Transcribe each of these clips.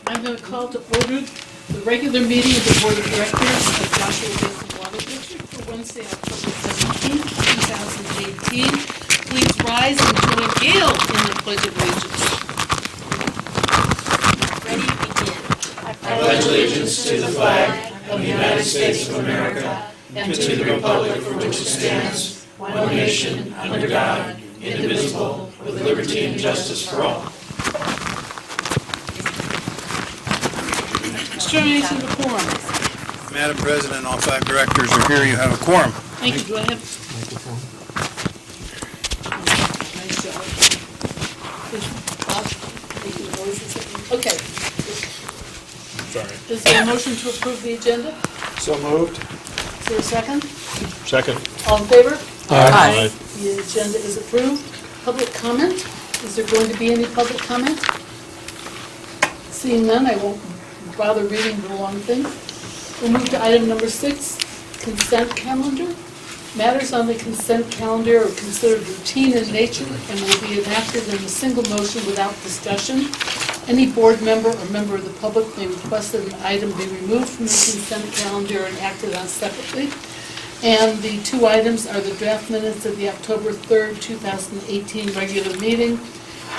I'm going to call to order the regular meeting of the Board of Directors of Joshua Basin Water District for Wednesday, October 17th, 2018. Please rise and join Gail in the Pledge of Allegiance. Ready, begin. I pledge allegiance to the flag of the United States of America and to the republic for which it stands, one nation, under God, indivisible, with liberty and justice for all. Determination of a quorum. Madam President, all 5 directors are here. You have a quorum. Thank you. Do I have? Nice job. Bob, making the noises. Okay. Sorry. Is there a motion to approve the agenda? So moved. Is there a second? Second. All in favor? Aye. The agenda is approved. Public comment? Is there going to be any public comment? Seeing none, I won't bother reading the long thing. We'll move to item number 6, consent calendar. Matters on the consent calendar are considered routine in nature and will be enacted in a single motion without discussion. Any board member or member of the public may request that an item be removed from the consent calendar and acted on separately. And the 2 items are the draft minutes of the October 3rd, 2018 regular meeting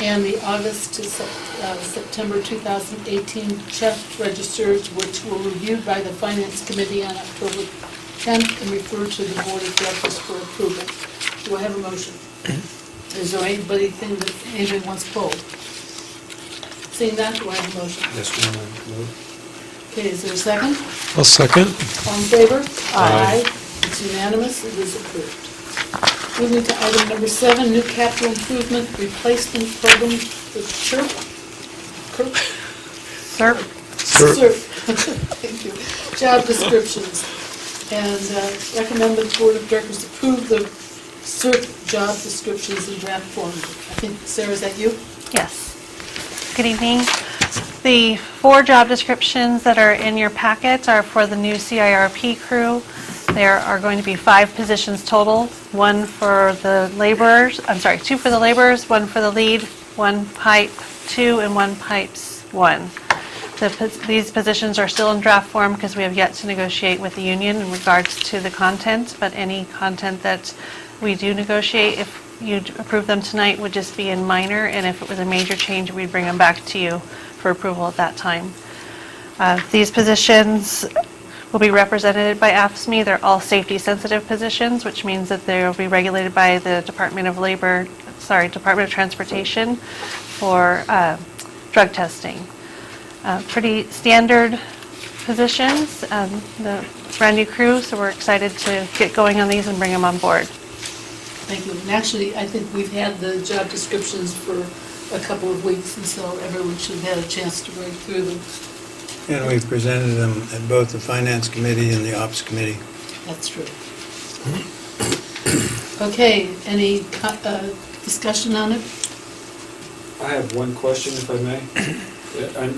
and the August to September 2018 check registers, which were reviewed by the Finance Committee on October 10th and referred to the Board of Directors for approval. Do I have a motion? Is there anything that anybody wants pulled? Seeing that, do I have a motion? Yes, ma'am. Okay, is there a second? I'll second. All in favor? Aye. It's unanimous, it is approved. Moving to item number 7, new capital improvement replacement program for CHIRP. Sir? CERP. Thank you. Job descriptions. And recommend the Board of Directors approve the CERP job descriptions in draft form. I think, Sarah, is that you? Yes. Good evening. The 4 job descriptions that are in your packet are for the new CIRP crew. There are going to be 5 positions total, 1 for the laborers, 2 for the laborers, 1 for the lead, 1 pipe 2, and 1 pipes 1. These positions are still in draft form because we have yet to negotiate with the union in regards to the content, but any content that we do negotiate, if you approve them tonight, would just be in minor, and if it was a major change, we'd bring them back to you for approval at that time. These positions will be represented by AFSCME. They're all safety-sensitive positions, which means that they will be regulated by the Department of Transportation for drug testing. Pretty standard positions, the brand new crew, so we're excited to get going on these and bring them on board. Thank you. And actually, I think we've had the job descriptions for a couple of weeks, and so everyone should have had a chance to read through them. And we've presented them at both the Finance Committee and the Ops Committee. That's true. Okay, any discussion on it? I have one question, if I may.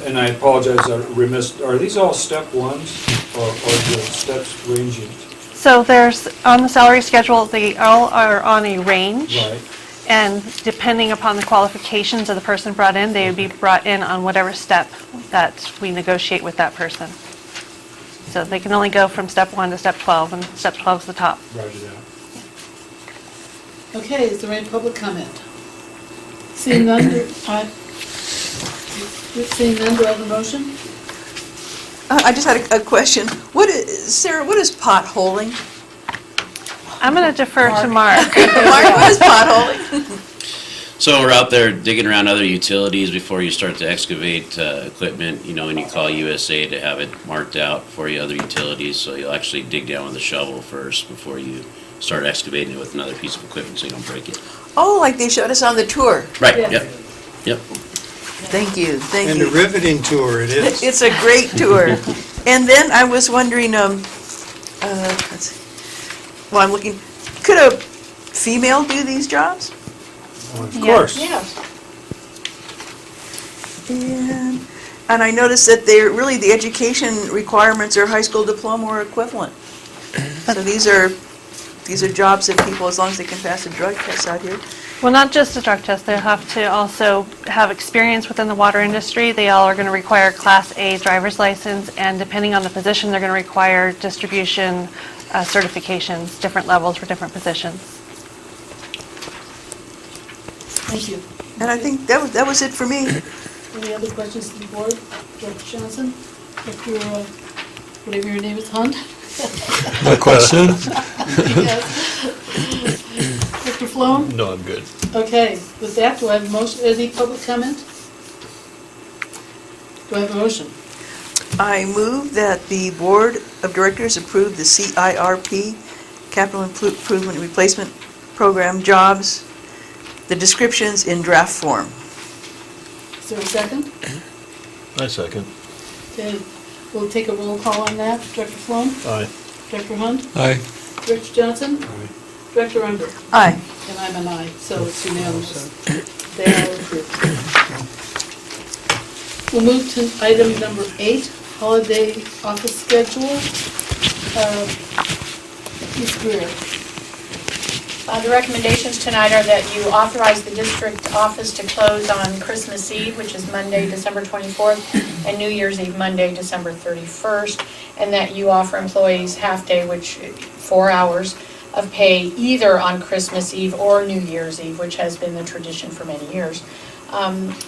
And I apologize, I remiss. Are these all step 1s or the steps ranging? So there's, on the salary schedule, they all are on a range. Right. And depending upon the qualifications of the person brought in, they would be brought in on whatever step that we negotiate with that person. So they can only go from step 1 to step 12, and step 12 is the top. Roger that. Okay, is there any public comment? Seeing none, do I have a motion? I just had a question. Sarah, what is potholing? I'm going to defer to Mark. Mark, what is potholing? So we're out there digging around other utilities before you start to excavate equipment, and you call USA to have it marked out for you, other utilities. So you'll actually dig down with a shovel first before you start excavating it with another piece of equipment so you don't break it. Oh, like they showed us on the tour. Right, Yes. yep. Thank you, thank And you. a riveting tour it is. It's a great tour. And then I was wondering, let's see. Well, I'm looking, could a female do these jobs? Well, of course. Yeah. And I noticed that they're really, the education requirements are high school diploma or equivalent. So these are jobs that people, as long as they can pass a drug test out here. Well, not just a drug test, they'll have to also have experience within the water industry. They all are going to require Class A driver's license, and depending on the position, they're going to require distribution certifications, different levels for different positions. Thank you. And I think that was it for me. Any other questions to the board? Dr. Johnson? Dr. Whatever your name is, Hunt? My question? Yes. Dr. Floam? No, I'm good. Okay, with that, do I have a motion, any public comment? Do I have a motion? I move that the Board of Directors approve the CIRP, Capital Improvement Replacement Program jobs, the descriptions in draft form. Is there a second? I second. Okay, we'll take a roll call on that. Dr. Floam? Aye. Dr. Hunt? Aye. Director Johnson? Aye. Director Unger? Aye. And I'm an aye, so it's unanimous. They are approved. We'll move to item number 8, holiday office schedule. Ms. Greer. The recommendations tonight are that you authorize the district office to close on Christmas Eve, which is Monday, December 24th, and New Year's Eve, Monday, December 31st, and that you offer employees half-day, which 4 hours of pay either on Christmas Eve or New Year's Eve, which has been the tradition for many years.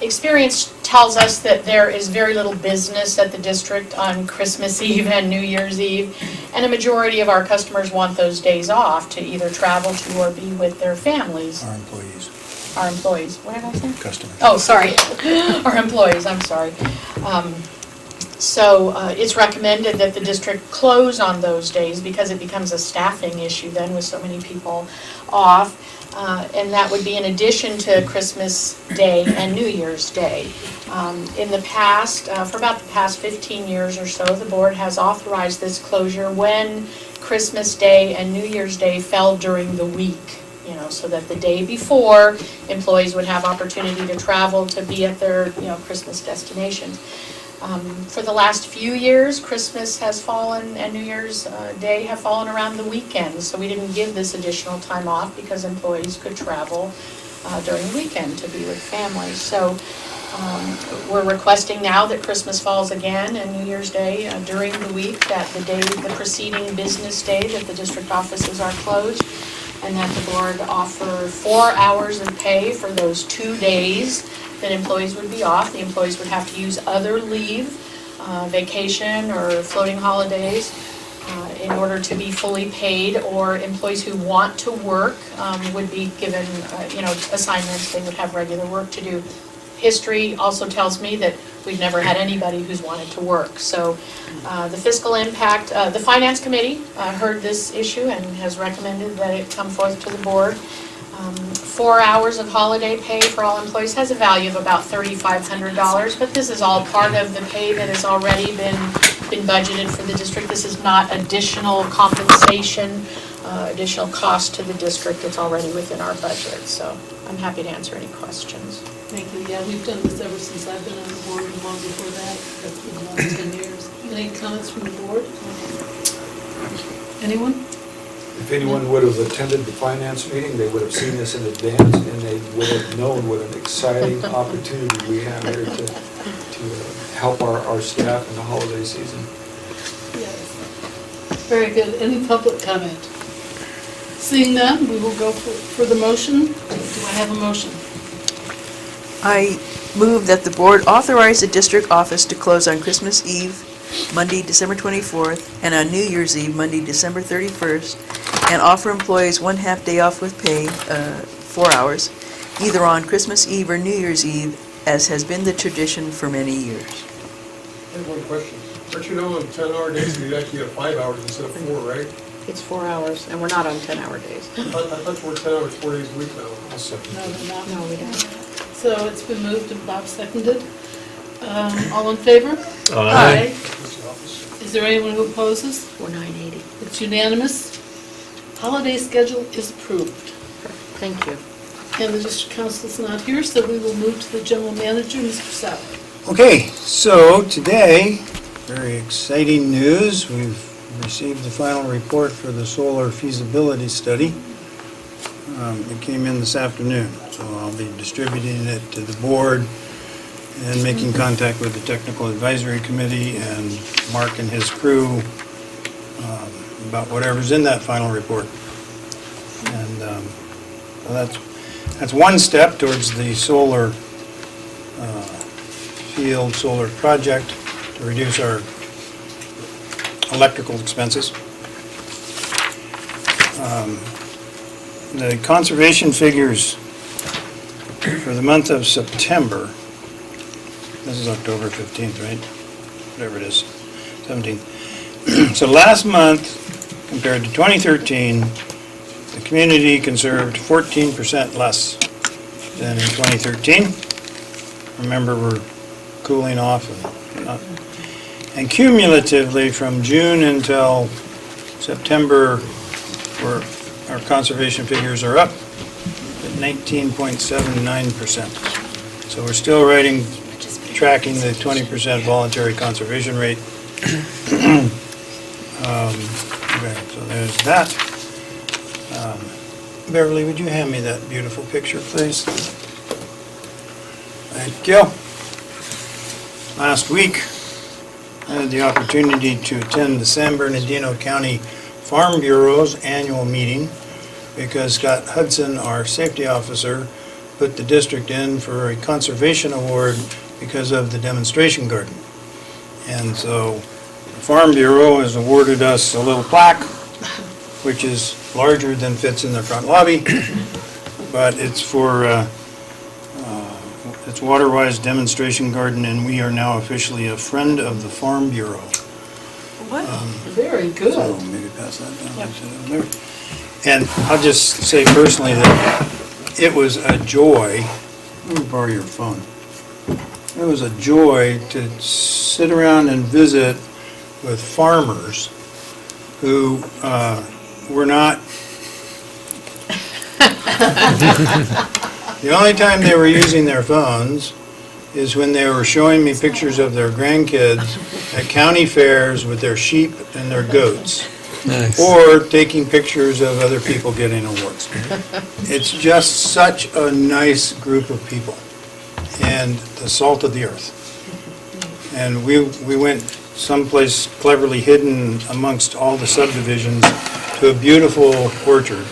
Experience tells us that there is very little business at the district on Christmas Eve and New Year's Eve, and a majority of our customers want those days off to either travel to or be with their families. Our employees, Our employees, what did I say? customers. Oh, sorry, our employees, I'm sorry. So it's recommended that the district close on those days because it becomes a staffing issue then with so many people off. And that would be in addition to Christmas Day and New Year's Day. In the past, for about the past 15 years or so, the board has authorized this closure when Christmas Day and New Year's Day fell during the week, so that the day before, employees would have opportunity to travel to be at their, Christmas destinations. For the last few years, Christmas has fallen and New Year's Day have fallen around the weekends, so we didn't give this additional time off because employees could travel during the weekend to be with families. So we're requesting now that Christmas falls again and New Year's Day during the week, that the preceding business day that the district offices are closed, and that the board offer 4 hours of pay for those 2 days that employees would be off. The employees would have to use other leave, vacation or floating holidays, in order to be fully paid, or employees who want to work would be given, assignments. They would have regular work to do. History also tells me that we've never had anybody who's wanted to work. So the fiscal impact, the Finance Committee heard this issue and has recommended that it come forth to the board. 4 hours of holiday pay for all employees has a value of about $3,500, but this is all part of the pay that has already been budgeted for the district. This is not additional compensation, additional cost to the district. It's already within our budget, so I'm happy to answer any questions. Thank you. Yeah, we've done this ever since I've been on the board and long before that. That's been the last 10 years. Any comments from the board? Anyone? If anyone would have attended the finance meeting, they would have seen this in advance, and they would have known what an exciting opportunity we have here to help our staff in the holiday season. Yes. Very good. Any public comment? Seeing none, we will go for the motion. Do I have a motion? I move that the board authorize the district office to close on Christmas Eve, Monday, December 24th, and on New Year's Eve, Monday, December 31st, and offer employees 1 half day off with pay, 4 hours, either on Christmas Eve or New Year's Eve, as has been the tradition for many years. I have one question. Aren't you now on 10-hour days, you actually have 5 hours instead of 4, right? It's 4 hours, and we're not on 10-hour days. I thought you were 10 hours, 4 days a week now. No, they're not. No, we don't. So it's been moved and Bob seconded. All in favor? Aye. Is there anyone who opposes? 4980. It's unanimous. Holiday schedule is approved. Thank you. And the district council is not here, so we will move to the general manager, Mr. Sauer. Okay, so today, very exciting news. We've received the final report for the solar feasibility study. It came in this afternoon, so I'll be distributing it to the board and making contact with the Technical Advisory Committee and Mark and his crew about whatever's in that final report. And so that's one step towards the solar field, solar project to reduce our electrical expenses. The conservation figures for the month of September, this is October 15th, right? Whatever it is, 17th. So last month, compared to 2013, the community conserved 14% less than in 2013. Remember, we're cooling off. And cumulatively, from June until September, our conservation figures are up at 19.79%. So we're still tracking the 20% voluntary conservation rate. Okay, so there's that. Beverly, would you hand me that beautiful picture, please? Thank you. Last week, I had the opportunity to attend the San Bernardino County Farm Bureau's annual meeting because Scott Hudson, our safety officer, put the district in for a conservation award because of the demonstration garden. And so the Farm Bureau has awarded us a little plaque, which is larger than fits in the front lobby, but it's for it's Waterwise Demonstration Garden, and we are now officially a friend of the Farm Bureau. What? Very good. So maybe pass that down. There. And I'll just say personally that it was a joy. Let me borrow your phone. It was a joy to sit around and visit with farmers who were not. The only time they were using their phones is when they were showing me pictures of their grandkids at county fairs with their sheep and their goats. Nice. Or taking pictures of other people getting awards. It's just such a nice group of people and the salt of the earth. And we went someplace cleverly hidden amongst all the subdivisions to a beautiful orchard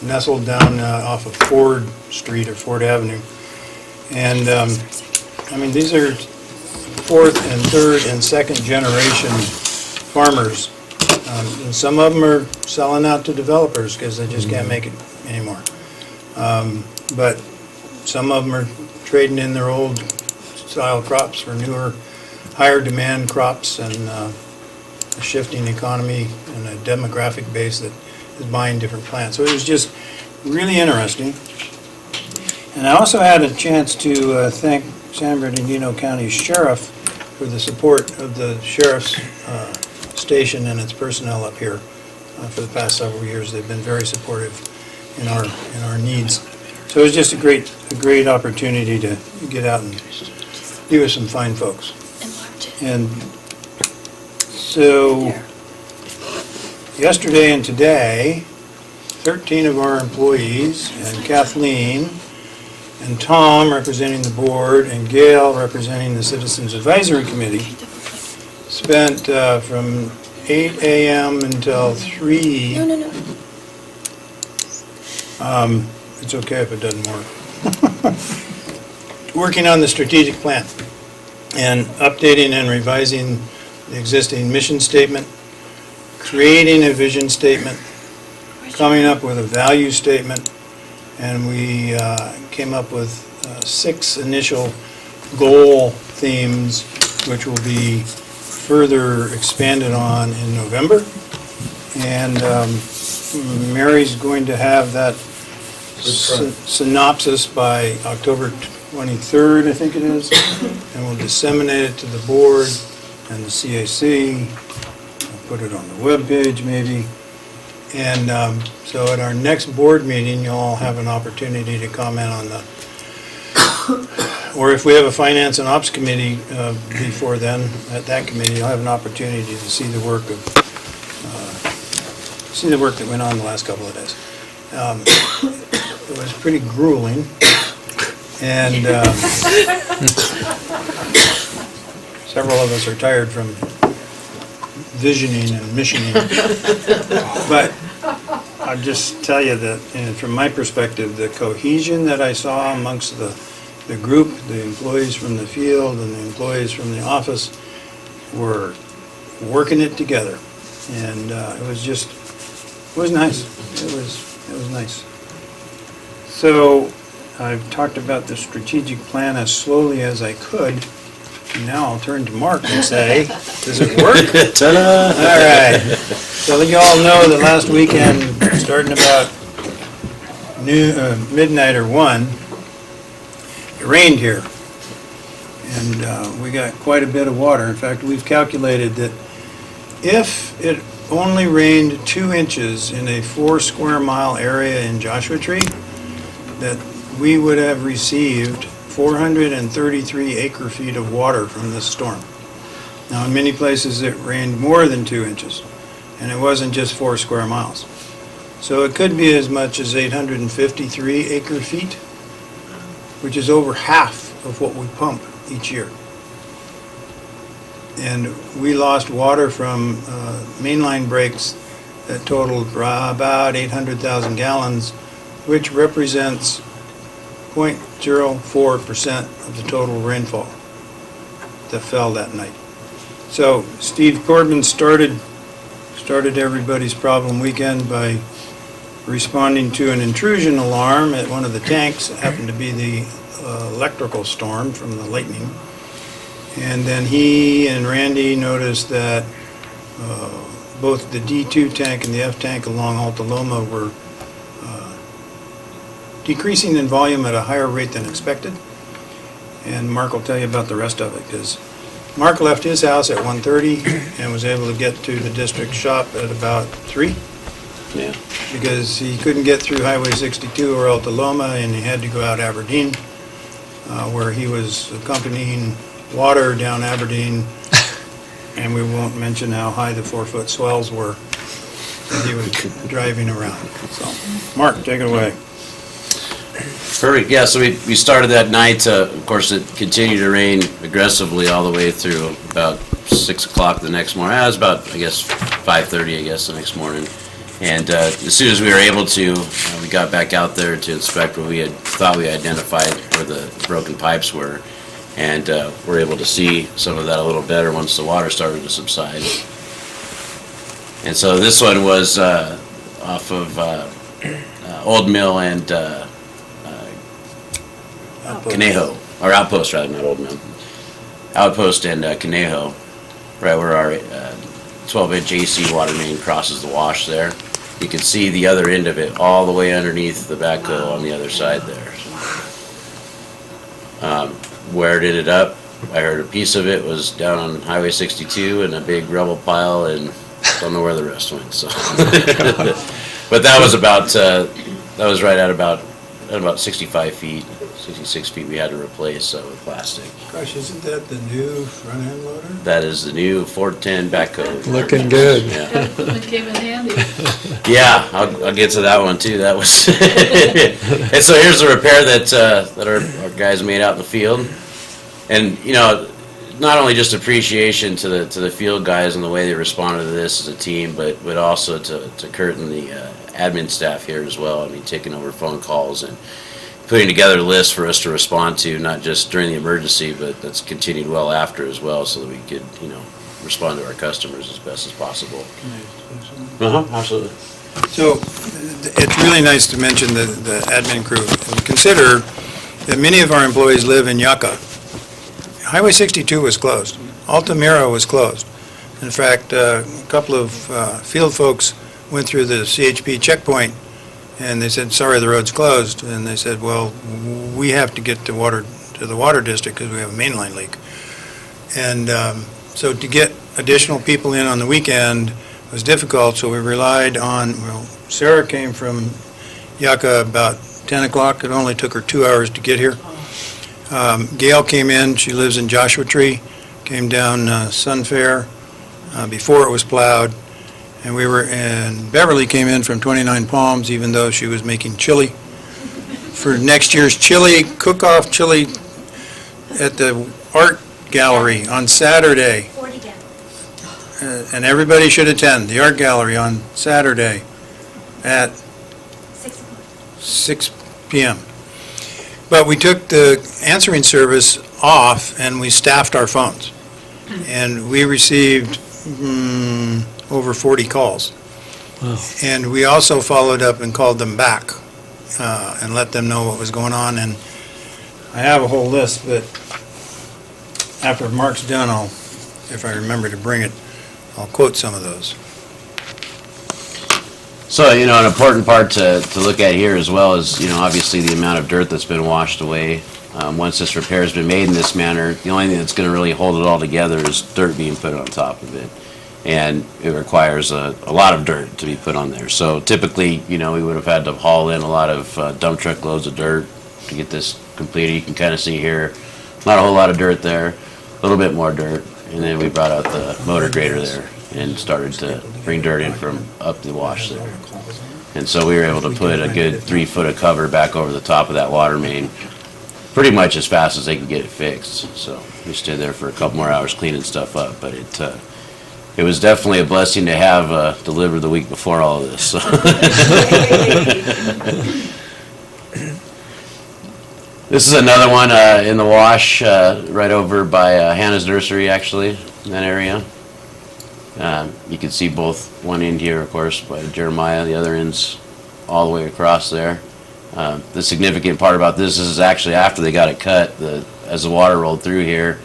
nestled down off of Ford Street or Ford Avenue. And I mean, these are fourth and third and second generation farmers. And some of them are selling out to developers because they just can't make it anymore. But some of them are trading in their old style crops for newer, higher demand crops, and a shifting economy and a demographic base that is buying different plants. So it was just really interesting. And I also had a chance to thank San Bernardino County Sheriff for the support of the sheriff's station and its personnel up here for the past several years. They've been very supportive in our needs. So it was just a great opportunity to get out and be with some fine folks. And so yesterday and today, 13 of our employees and Kathleen and Tom representing the board and Gail representing the Citizens Advisory Committee spent from 8 a.m. until 3. No. It's okay if it doesn't work. Working on the strategic plan and updating and revising the existing mission statement, creating a vision statement, coming up with a value statement, and we came up with 6 initial goal themes, which will be further expanded on in November. And Mary's going to have that synopsis by October 23rd, I think it is, and we'll disseminate it to the board and the CAC. I'll put it on the webpage maybe. And so at our next board meeting, you'll all have an opportunity to comment on the, or if we have a finance and ops committee before then, at that committee, you'll have an opportunity to see the work that went on the last couple of days. It was pretty grueling, and several of us are tired from visioning and missioning. But I'll just tell you that, and from my perspective, the cohesion that I saw amongst the group, the employees from the field and the employees from the office were working it together. And it was nice. It was nice. So I've talked about the strategic plan as slowly as I could. Now I'll turn to Mark and say, does it work? Ta-da! All right. So you all know that last weekend, starting about midnight or 1, it rained here. And we got quite a bit of water. In fact, we've calculated that if it only rained 2 inches in a 4 square mile area in Joshua Tree, that we would have received 433 acre feet of water from this storm. Now, in many places it rained more than 2 inches, and it wasn't just 4 square miles. So it could be as much as 853 acre feet, which is over half of what we pump each year. And we lost water from mainline breaks that totaled about 800,000 gallons, which represents 0.04% of the total rainfall that fell that night. So Steve Corbin started everybody's problem weekend by responding to an intrusion alarm at one of the tanks. It happened to be the electrical storm from the lightning. And then he and Randy noticed that both the D2 tank and the F tank along Alta Loma were decreasing in volume at a higher rate than expected. And Mark will tell you about the rest of it, because Mark left his house at 1:30 and was able to get to the district shop at about 3. Yeah. Because he couldn't get through Highway 62 or Alta Loma, and he had to go out Aberdeen, where he was accompanying water down Aberdeen, and we won't mention how high the 4-foot swells were that he was driving around. So, Mark, take it away. Perfect, yeah, so we started that night, of course, it continued to rain aggressively all the way through about 6 o'clock the next morning. It was about, 5:30, the next morning. And as soon as we were able to, we got back out there to inspect what we had thought we identified where the broken pipes were. And we're able to see some of that a little better once the water started to subside. And so this one was off of Old Mill and Conejo, or Outpost rather, not Old Mill. Outpost and Conejo, right where our 12-inch AC water main crosses the wash there. You can see the other end of it all the way underneath the backhoe on the other side there. Where it ended up, I heard a piece of it was down on Highway 62 in a big rubble pile, and don't know where the rest went. So, but that was right at about 65 feet, 66 feet. We had to replace with plastic. Gosh, isn't that the new front end loader? That is the new 410 backhoe. Looking good. Yeah. That equipment came in handy. Yeah, I'll get to that one too. That was, and so here's the repair that our guys made out in the field, and not only just appreciation to the field guys and the way they responded to this as a team, but also to Kurt and the admin staff here as well. I mean, taking over phone calls and putting together a list for us to respond to, not just during the emergency, but that's continued well after as well, so that we could respond to our customers as best as possible. Absolutely. So it's really nice to mention the admin crew. And consider that many of our employees live in Yucca. Highway 62 was closed. Altamira was closed. In fact, a couple of field folks went through the CHP checkpoint, and they said, sorry, the road's closed. And they said, well, we have to get the water to the water district because we have a mainline leak. And so to get additional people in on the weekend was difficult, so we relied on, Sarah came from Yucca about 10 o'clock. It only took her 2 hours to get here. Gail came in, she lives in Joshua Tree, came down Sunfair before it was plowed, and Beverly came in from 29 Palms, even though she was making chili for next year's chili, cook-off chili at the art gallery on Saturday. 40 gallons, And everybody should attend, the art gallery on Saturday at 6 o'clock. 6 PM. But we took the answering service off and we staffed our phones. And we received over 40 calls. Wow. And we also followed up and called them back and let them know what was going on. And I have a whole list, but after Mark's done, if I remember to bring it, I'll quote some of those. So, you know, an important part to look at here as well is, you know, obviously the amount of dirt that's been washed away. Once this repair has been made in this manner, the only thing that's going to really hold it all together is dirt being put on top of it. And it requires a lot of dirt to be put on there. So typically, you know, we would have had to haul in a lot of dump truck loads of dirt to get this completed. You can kind of see here, not a whole lot of dirt there, a little bit more dirt. And then we brought out the motor grader there and started to bring dirt in from up the wash there. And so we were able to put a good 3 foot of cover back over the top of that water main pretty much as fast as they could get it fixed. So we stayed there for a couple more hours cleaning stuff up, but it was definitely a blessing to have delivered the week before all of this. So. This is another one in the wash right over by Hannah's nursery, actually, in that area. You can see both, one end here, of course, by Jeremiah, the other end's all the way across there. The significant part about this is actually after they got it cut, as the water rolled through here,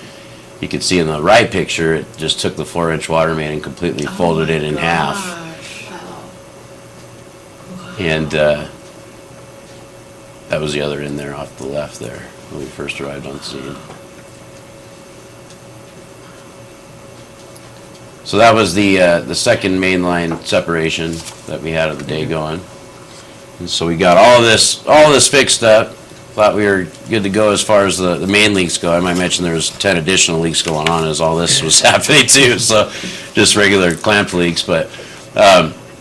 you can see in the right picture, it just took the 4-inch water main and completely folded it in half. And that was the other end there off the left there when we first arrived on scene. So that was the second main line separation that we had of the day going. And so we got all this fixed up. Thought we were good to go as far as the main leaks go. I might mention there's 10 additional leaks going on as all this was happening too. So just regular clamp leaks, but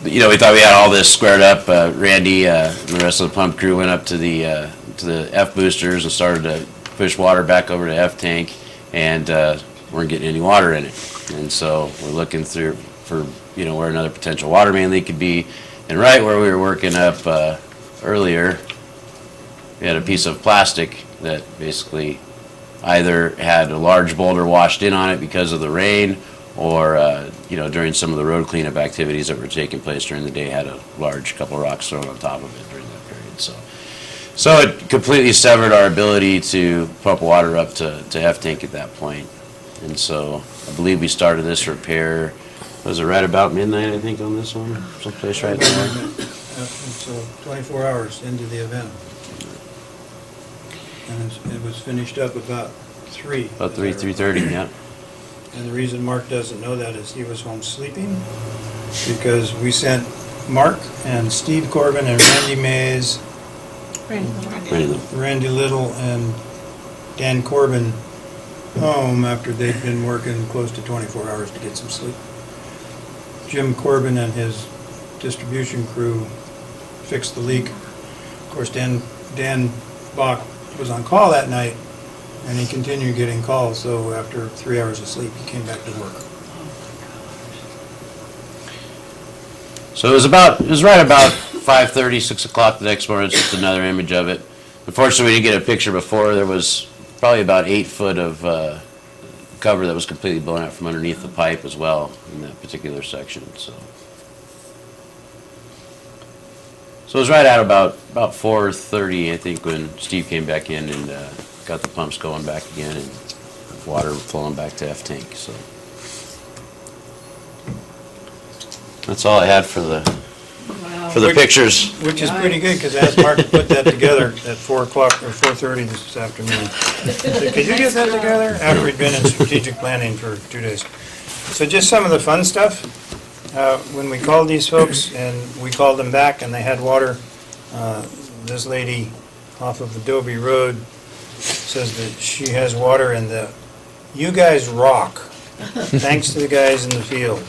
you know, we thought we had all this squared up. Randy and the rest of the pump crew went up to the F boosters and started to push water back over to F tank, and weren't getting any water in it. And so we're looking through for, you know, where another potential water main leak could be. And right where we were working up earlier, we had a piece of plastic that basically either had a large boulder washed in on it because of the rain, or you know, during some of the road cleanup activities that were taking place during the day, had a large couple rocks thrown on top of it during that period. So it completely severed our ability to pump water up to F tank at that point. And so I believe we started this repair, was it right about midnight, I think, on this one? Someplace right there. So 24 hours into the event. And it was finished up about 3. About 3:30, yeah. And the reason Mark doesn't know that is he was home sleeping, because we sent Mark and Steve Corbin and Randy Mays, Randy Little and Dan Corbin home after they'd been working close to 24 hours to get some sleep. Jim Corbin and his distribution crew fixed the leak. Of course, Dan Bach was on call that night, and he continued getting calls, so after 3 hours of sleep, he came back to work. So it was right about 5:30, 6 o'clock the next morning. It's just another image of it. Unfortunately, we didn't get a picture before. There was probably about 8 foot of cover that was completely blown out from underneath the pipe as well in that particular section. So it was right at about 4:30, I think, when Steve came back in and got the pumps going back again and water flowing back to F tank. So that's all I had for the pictures. Which is pretty good, because I asked Mark to put that together at 4 o'clock or 4:30 this afternoon. Could you get that together? After we'd been in strategic planning for 2 days. So just some of the fun stuff. When we called these folks, and we called them back, and they had water, this lady off of Adobe Road says that she has water, and you guys rock. Thanks to the guys in the field.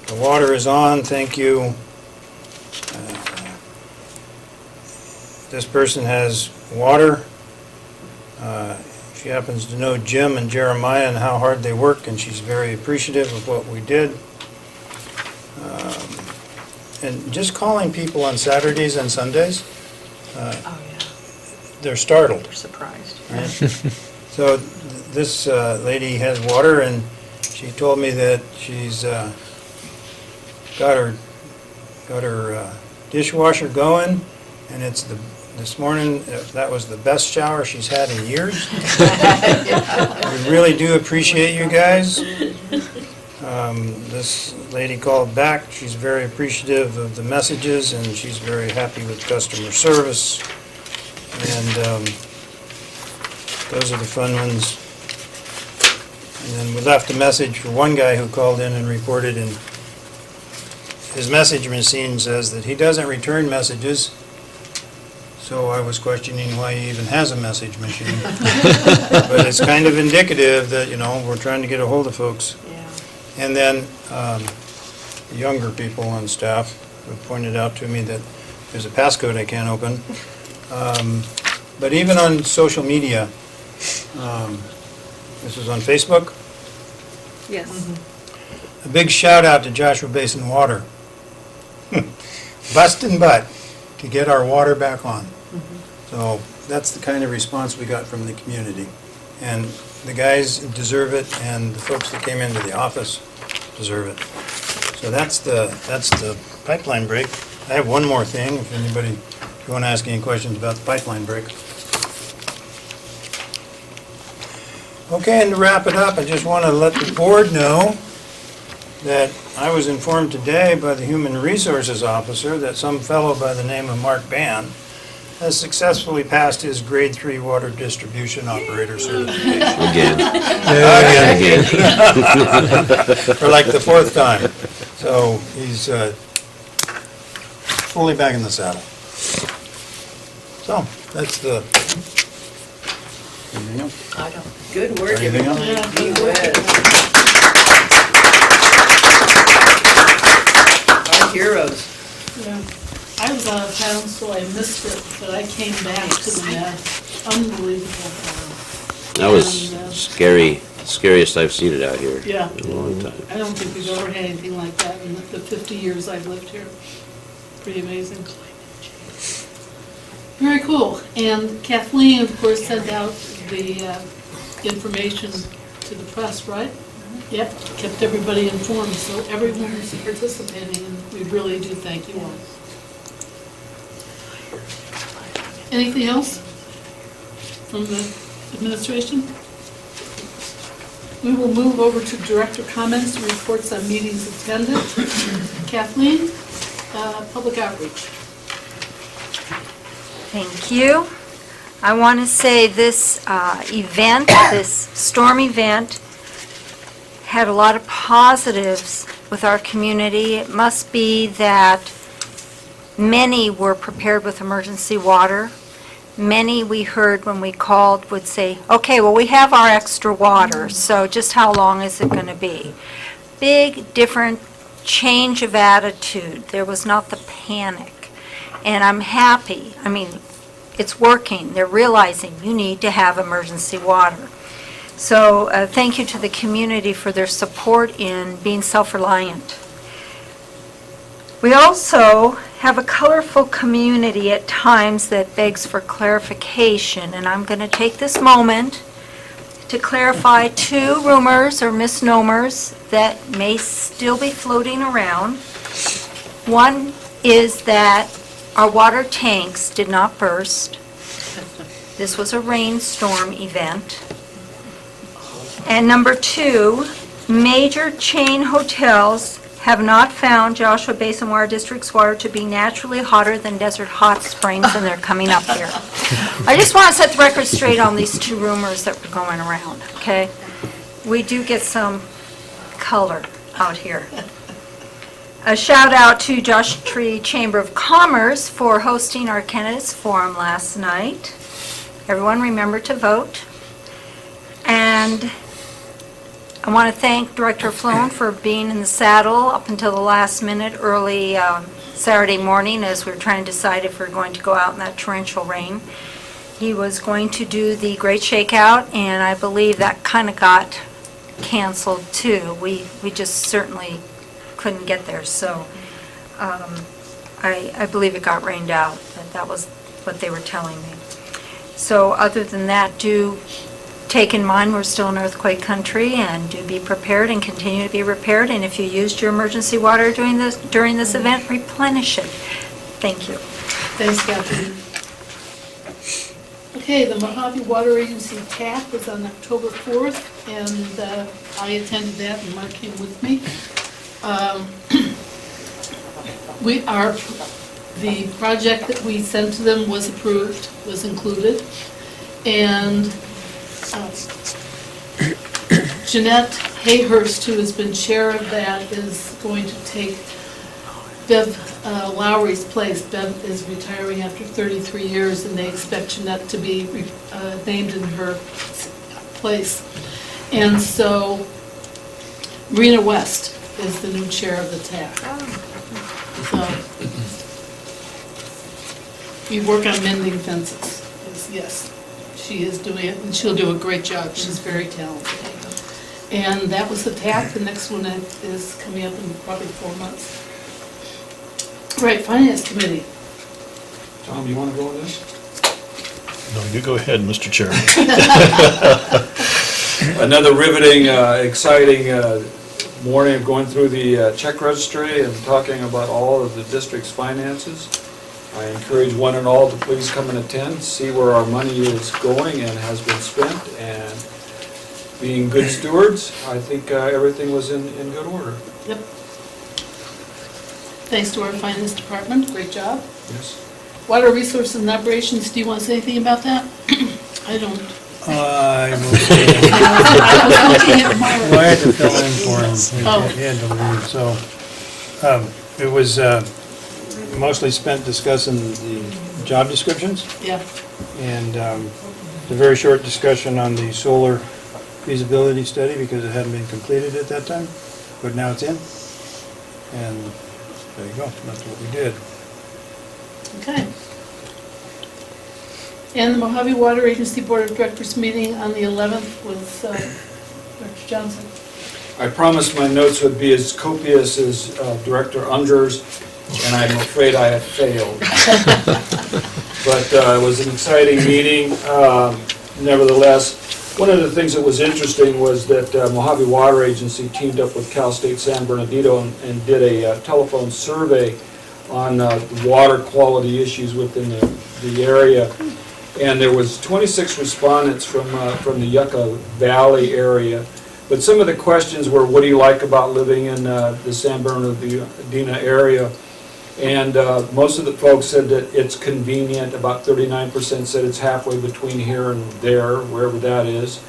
The water is on, thank you. This person has water. She happens to know Jim and Jeremiah and how hard they work, and she's very appreciative of what we did. And just calling people on Saturdays and Sundays, Oh, yeah, they're startled. they're surprised. Right? So this lady has water, and she told me that she's got her dishwasher going, and this morning, that was the best shower she's had in years. We really do appreciate you guys. This lady called back. She's very appreciative of the messages, and she's very happy with customer service. And those are the fun ones. And then we left a message for one guy who called in and reported, and his message machine says that he doesn't return messages. So I was questioning why he even has a message machine. But it's kind of indicative that, we're trying to get a hold of folks. Yeah. And then younger people on staff have pointed out to me that there's a passcode I can't open. But even on social media, this is on Facebook, Yes. a big shout out to Joshua Basin Water. Bustin' butt to get our water back on. So that's the kind of response we got from the community. And the guys deserve it, and the folks that came into the office deserve it. So that's the pipeline break. I have one more thing, if you want to ask any questions about the pipeline break. Okay, and to wrap it up, I just want to let the board know that I was informed today by the Human Resources Officer that some fellow by the name of Mark Ban has successfully passed his Grade 3 Water Distribution Operator certification. Again. Again. For like the fourth time. So he's fully back in the saddle. So, that's the... Anything else? I don't. Good work, Anything else? everybody. Gee whiz. Our heroes. Yeah. I was out of town, so I missed it, but I came back to the unbelievable. That was And, scariest I've seen it out here Yeah. in a long time. I don't think we've ever had anything like that in the 50 years I've lived here. Pretty amazing. Very cool. And Kathleen, of course, sent out the information to the press, right? Yep, kept everybody informed, so everyone is participating, and we really do thank you all. Anything else from the administration? We will move over to director comments and reports on meetings attended. Kathleen, public outreach. Thank you. I want to say this event, this storm event, had a lot of positives with our community. It must be that many were prepared with emergency water. Many we heard when we called would say, okay, well, we have our extra water, so just how long is it going to be? Big, different change of attitude. There was not the panic. And I'm happy. I mean, it's working. They're realizing you need to have emergency water. So thank you to the community for their support in being self-reliant. We also have a colorful community at times that begs for clarification, and I'm going to take this moment to clarify two rumors or misnomers that may still be floating around. One is that our water tanks did not burst. This was a rainstorm event. And number two, major chain hotels have not found Joshua Basin Water District's water to be naturally hotter than desert hot springs, and they're coming up here. I just want to set the record straight on these two rumors that were going around, okay? We do get some color out here. A shout out to Joshua Tree Chamber of Commerce for hosting our candidates forum last night. Everyone remember to vote. And I want to thank Director Flown for being in the saddle up until the last minute, early Saturday morning, as we were trying to decide if we were going to go out in that torrential rain. He was going to do the Great Shakeout, and I believe that kind of got canceled too. We just certainly couldn't get there, so I believe it got rained out. That was what they were telling me. So other than that, do take in mind we're still in earthquake country, and do be prepared and continue to be prepared. And if you used your emergency water during this event, replenish it. Thank you. Thanks, Kathleen. Okay, the Mojave Water Agency TAP was on October 4th, and I attended that, and Mark came with me. The project that we sent to them was approved, was included, and Jeanette Hayhurst, who has been chair of that, is going to take Bev Lowry's place. Bev is retiring after 33 years, and they expect Jeanette to be named in her place. And so Marina West is the new chair of the TAC. So we work on mending fences. Yes, she is doing it, and she'll do a great job. She's very talented. And that was the TAC. The next one is coming up in probably 4 months. Right, Finance Committee. Tom, you want to go on this? No, you go ahead, Mr. Chairman. Another riveting, exciting morning of going through the check registry and talking about all of the district's finances. I encourage one and all to please come and attend, see where our money is going and has been spent, and being good stewards, I think everything was in good order. Yep. Thanks to our Finance Department, great job. Yes. Water Resources and Operations, do you want to say anything about that? I don't. I will say, I was looking at Mark. well, I had to fill in for him. Oh. He had to leave, so, it was mostly spent discussing the job descriptions, Yeah, and a very short discussion on the solar feasibility study, because it hadn't been completed at that time, but now it's in, and there you go, that's what we did. okay. And the Mojave Water Agency Board of Directors meeting on the 11th with Director Johnson. I promised my notes would be as copious as Director Unger's, and I'm afraid I have failed. But it was an exciting meeting. Nevertheless, one of the things that was interesting was that Mojave Water Agency teamed up with Cal State San Bernardino and did a telephone survey on water quality issues within the area. And there was 26 respondents from the Yucca Valley area. But some of the questions were, what do you like about living in the San Bernardino area? And most of the folks said that it's convenient. About 39% said it's halfway between here and there, wherever that is.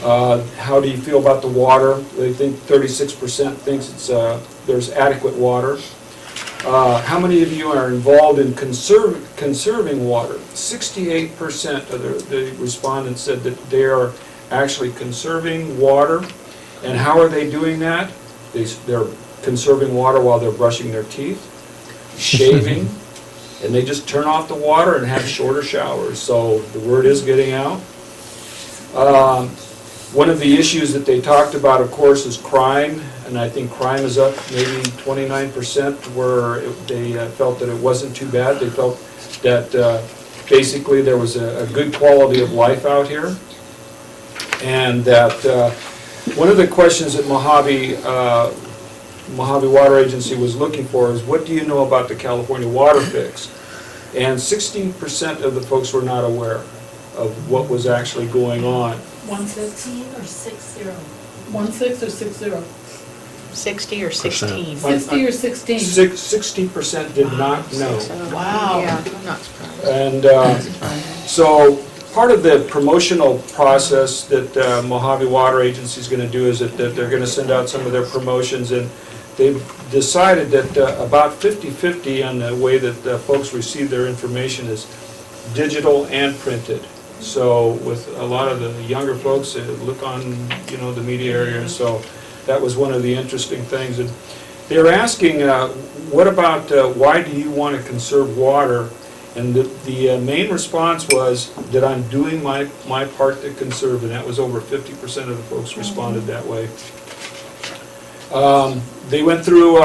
How do you feel about the water? They think 36% thinks there's adequate water. How many of you are involved in conserving water? 68% of the respondents said that they are actually conserving water. And how are they doing that? They're conserving water while they're brushing their teeth, shaving, and they just turn off the water and have shorter showers. So the word is getting out. One of the issues that they talked about, of course, is crime, and I think crime is up maybe 29%, where they felt that it wasn't too bad. They felt that basically there was a good quality of life out here, and that one of the questions that Mojave Water Agency was looking for is, what do you know about the California water fix? And 60% of the folks were not aware of what was actually going on. 16 or 60? 16 or 60? 60 or 16? 60 or 16? 60% did not know. Wow. Yeah, I'm not surprised. And so part of the promotional process that Mojave Water Agency is going to do is that they're going to send out some of their promotions, and they've decided that about 50-50 on the way that folks receive their information is digital and printed. So with a lot of the younger folks that look on, the media area, so that was one of the interesting things. And they were asking, what about, why do you want to conserve water? And the main response was that I'm doing my part to conserve, and that was over 50% of the folks responded that way. They went through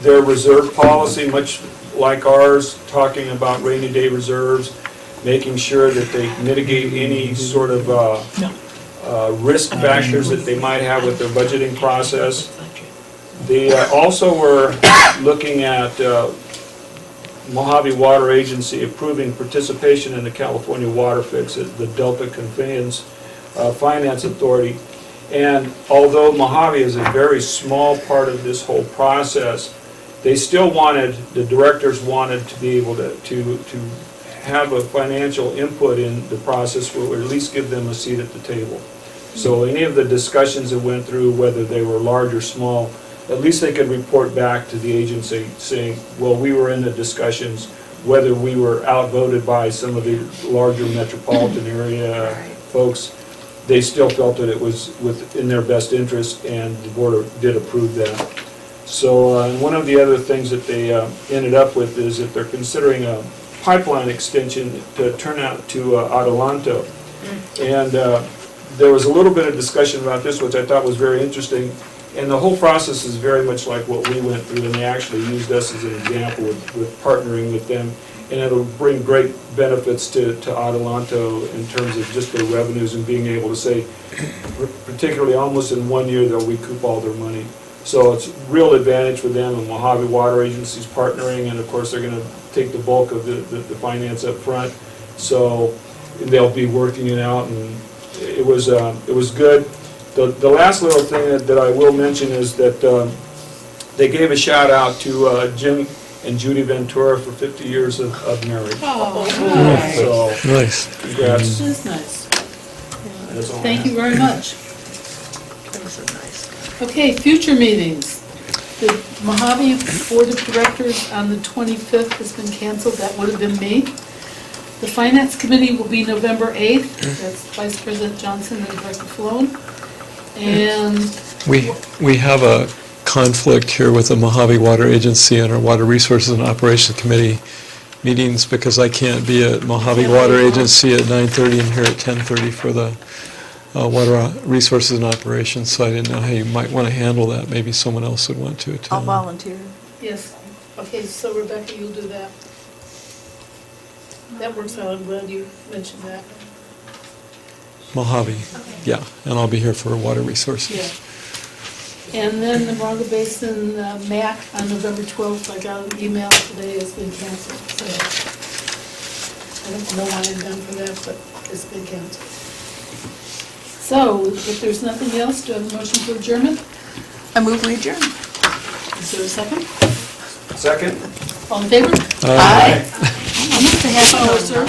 their reserve policy, much like ours, talking about rainy day reserves, making sure that they mitigate any sort of risk factors that they might have with their budgeting process. They also were looking at Mojave Water Agency approving participation in the California Water Fix, the Delta Conveyance Finance Authority. And although Mojave is a very small part of this whole process, they still wanted, the directors wanted to be able to have a financial input in the process, or at least give them a seat at the table. So any of the discussions that went through, whether they were large or small, at least they could report back to the agency saying, well, we were in the discussions, whether we were outvoted by some of the larger metropolitan area folks, they still felt that it was within their best interest, and the board did approve that. So one of the other things that they ended up with is that they're considering a pipeline extension to turn out to Adelanto. And there was a little bit of discussion about this, which I thought was very interesting. And the whole process is very much like what we went through, and they actually used us as an example with partnering with them. And it'll bring great benefits to Adelanto in terms of just their revenues and being able to say, particularly almost in 1 year, they'll recoup all their money. So it's real advantage for them, and Mojave Water Agency's partnering, and of course they're going to take the bulk of the finance up front. So they'll be working it out, and it was good. The last little thing that I will mention is that they gave a shout out to Jim and Judy Ventura for 50 years of marriage. Oh, nice. So, Nice. congrats. That is nice. That's all I Thank have. you very much. That was so nice. Okay, future meetings. The Mojave Board of Directors on the 25th has been canceled. That would have been me. The Finance Committee will be November 8th. That's Vice President Johnson and Director Flown. And We have a conflict here with the Mojave Water Agency and our Water Resources and Operations Committee meetings, because I can't be at Mojave Water Agency at 9:30 and here at 10:30 for the Water Resources and Operations, so I didn't know how you might want to handle that. Maybe someone else would want to attend. I'll volunteer. yes, okay, so Rebecca, you'll do that. That works out. I'm glad you mentioned that. Mojave, yeah, and I'll be here for Water Resources. Yeah. And then the Mojave Basin MAC on November 12th, I got an email today, has been canceled. So I don't know why I'm done for that, but it's been canceled. So if there's nothing else, do I have a motion for adjournment? I move we adjourn. Is there a second? Second? All in favor? Aye. Almost a half hour, sir.